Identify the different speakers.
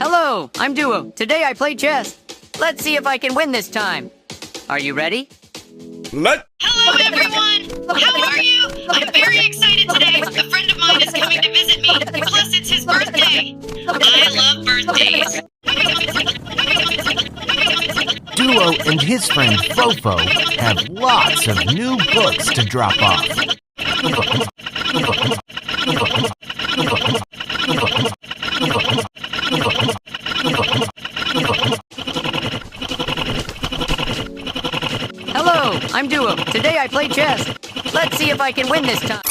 Speaker 1: Hello, I'm Duo. Today I play chess. Let's see if I can win this time. Are you ready?
Speaker 2: Hello, everyone! How are you? I'm very excited today. A friend of mine is coming to visit me. Plus, it's his birthday. I love birthdays.
Speaker 3: Duo and his friend Fofo have lots of new books to drop off.
Speaker 1: Hello, I'm Duo. Today I play chess. Let's see if I can win this time.